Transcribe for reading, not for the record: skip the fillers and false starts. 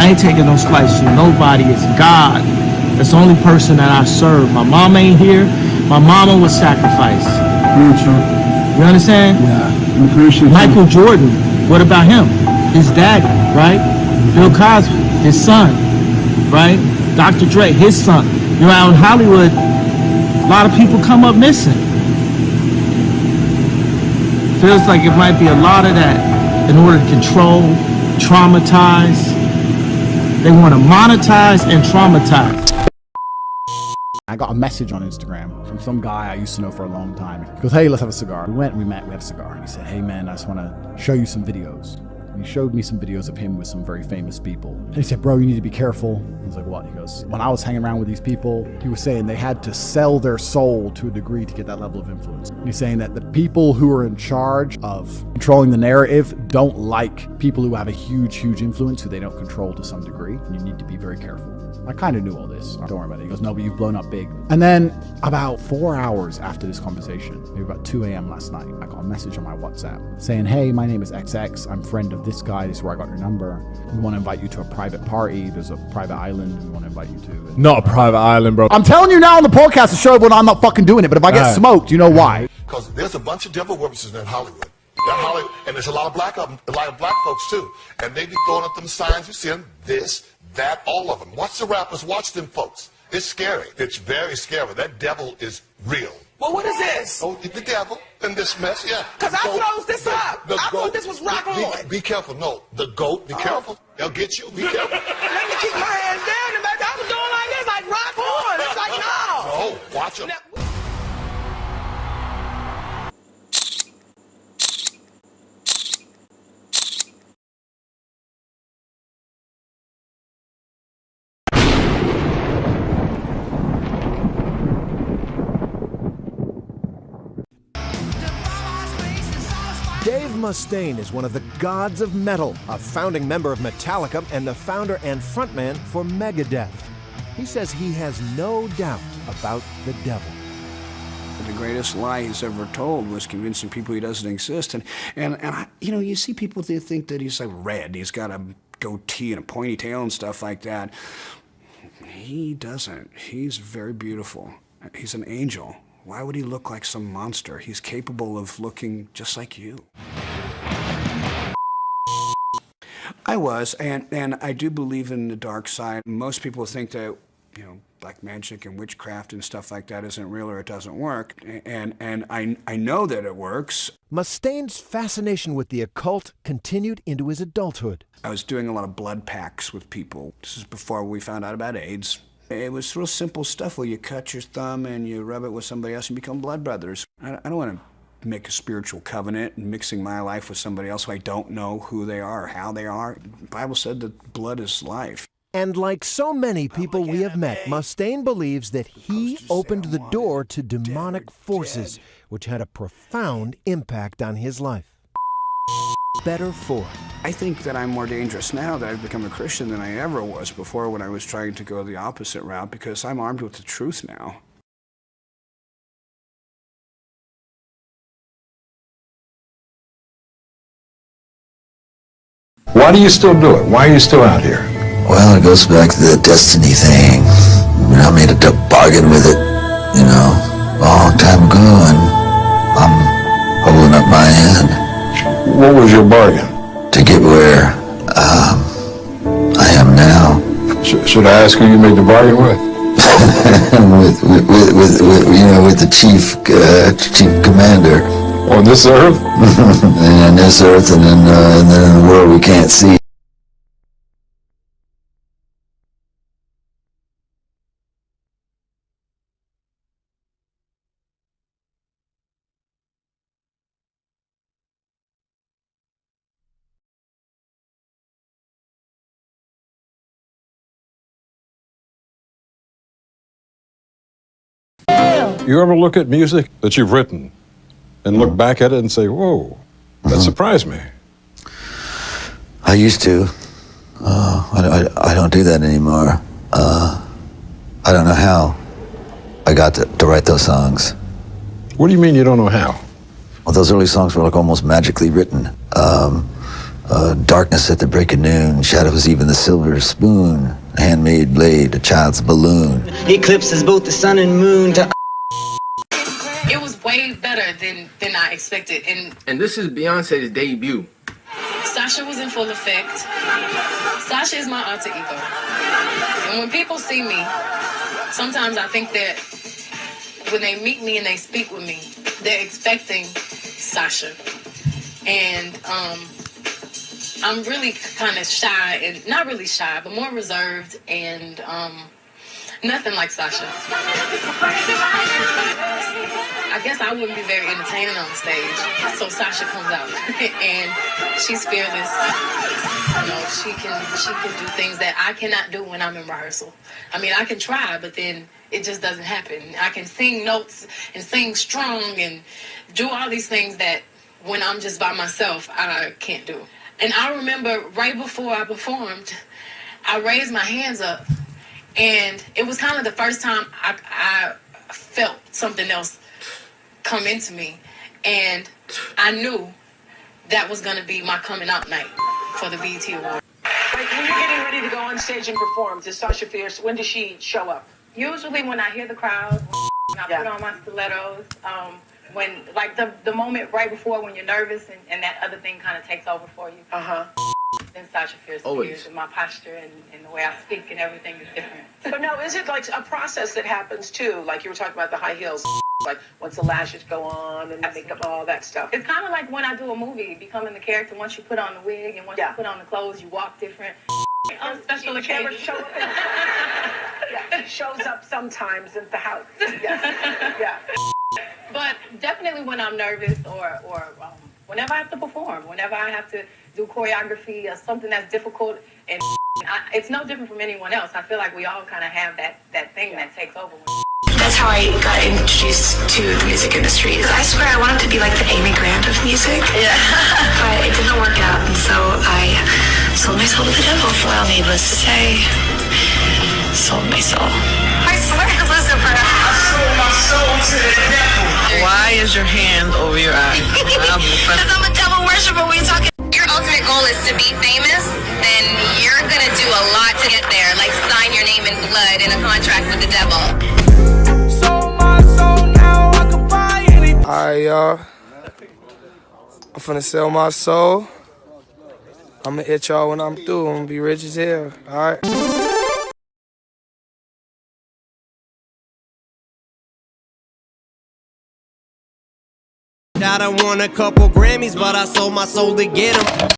I ain't taking no slice from nobody. It's God. That's the only person that I serve. My mom ain't here. My mama was sacrificed. You understand? Yeah, I appreciate Michael Jordan, what about him? His daddy, right? Bill Cosby, his son, right? Dr. Dre, his son. You know, out in Hollywood, a lot of people come up missing. Feels like it might be a lot of that in order to control, traumatize. They want to monetize and traumatize. I got a message on Instagram from some guy I used to know for a long time. He goes, hey, let's have a cigar. We went, we met, we had a cigar. And he said, hey man, I just want to show you some videos. And he showed me some videos of him with some very famous people. And he said, bro, you need to be careful. I was like, what? He goes, when I was hanging around with these people, he was saying they had to sell their soul to a degree to get that level of influence. And he's saying that the people who are in charge of controlling the narrative don't like people who have a huge, huge influence who they don't control to some degree. And you need to be very careful. I kind of knew all this. Don't worry about it. He goes, no, but you've blown up big. And then about 4 hours after this conversation, maybe about 2 a.m. last night, I got a message on my WhatsApp saying, hey, my name is XX. I'm friend of this guy. This is where I got your number. We want to invite you to a private party. There's a private island we want to invite you to. Not a private island, bro. I'm telling you now on the podcast to show everyone I'm not fucking doing it. But if I get smoked, you know why. Because there's a bunch of devil worshippers in Hollywood. And there's a lot of black folks too. And they be throwing up them signs. You see them, this, that, all of them. Watch the rappers, watch them folks. It's scary. It's very scary. That devil is real. Well, what is this? Oh, the devil in this mess, yeah. Because I closed this up. I thought this was rock on. Be careful. No, the goat, be careful. They'll get you. Be careful. Let me keep my hands down. I was doing like this, like rock on. It's like, no. No, watch them. Dave Mustaine is one of the gods of metal, a founding member of Metallica and the founder and frontman for Megadeth. He says he has no doubt about the devil. The greatest lie he's ever told was convincing people he doesn't exist. And I, you know, you see people that think that he's like red. He's got a goatee and a pointy tail and stuff like that. He doesn't. He's very beautiful. He's an angel. Why would he look like some monster? He's capable of looking just like you. I was, and I do believe in the dark side. Most people think that, you know, black magic and witchcraft and stuff like that isn't real or it doesn't work. And I know that it works. Mustaine's fascination with the occult continued into his adulthood. I was doing a lot of blood packs with people. This is before we found out about AIDS. It was real simple stuff where you cut your thumb and you rub it with somebody else and become blood brothers. I don't want to make a spiritual covenant and mixing my life with somebody else who I don't know who they are or how they are. The Bible said that blood is life. And like so many people we have met, Mustaine believes that he opened the door to demonic forces, which had a profound impact on his life. Better for it. I think that I'm more dangerous now that I've become a Christian than I ever was before when I was trying to go the opposite route because I'm armed with the truth now. Why do you still do it? Why are you still out here? Well, it goes back to the destiny thing. I made a bargain with it, you know, a long time ago, and I'm holding up my end. What was your bargain? To get where I am now. Should I ask who you made the bargain with? with the chief commander. On this earth? And on this earth, and then in the world we can't see. You ever look at music that you've written and look back at it and say, whoa, that surprised me? I used to. I don't do that anymore. I don't know how I got to write those songs. What do you mean you don't know how? Well, those early songs were like almost magically written. Darkness at the break of noon, shadows even the silver spoon, a handmade blade, a child's balloon. Eclipses both the sun and moon to... It was way better than I expected. And this is Beyonce's debut. Sasha was in full effect. Sasha is my alter ego. And when people see me, sometimes I think that when they meet me and they speak with me, they're expecting Sasha. And I'm really kind of shy, and not really shy, but more reserved, and nothing like Sasha. I guess I wouldn't be very entertaining on the stage, so Sasha comes out, and she's fearless. You know, she can do things that I cannot do when I'm in rehearsal. I mean, I can try, but then it just doesn't happen. I can sing notes and sing strong and do all these things that when I'm just by myself, I can't do. And I remember right before I performed, I raised my hands up, and it was kind of the first time I felt something else come into me, and I knew that was going to be my coming out night for the BET Award. Like, when you're getting ready to go on stage and perform, does Sasha Fierce, when does she show up? Usually when I hear the crowd, I put on my stilettos. When, like, the moment right before when you're nervous and that other thing kind of takes over for you. Then Sasha Fierce appears, and my posture and the way I speak and everything is different. But no, is it like a process that happens too? Like you were talking about the high heels, like once the lashes go on and the makeup, all that stuff. It's kind of like when I do a movie, becoming the character. Once you put on the wig and once you put on the clothes, you walk different. On special occasions. Show up it shows up sometimes at the house. Yeah. But definitely when I'm nervous or whenever I have to perform, whenever I have to do choreography or something that's difficult, and it's no different from anyone else. I feel like we all kind of have that thing that takes over. That's how I got introduced to the music industry. I swear I wanted to be like the Amy Grant of music. Yeah. But it didn't work out, and so I sold my soul to the devil. Well, needless to say, sold my soul. I swear, Lucifer. I sold my soul to the devil. Why is your hand over your eye? Because I'm a devil worshiper. We talking. Your ultimate goal is to be famous, then you're gonna do a lot to get there, like sign your name in blood in a contract with the devil. Sold my soul, now I can buy anything. Alright, y'all. I'm finna sell my soul. I'm gonna hit y'all when I'm through. I'm gonna be rich as hell. Alright. I done won a couple Grammys, but I sold my soul to get them.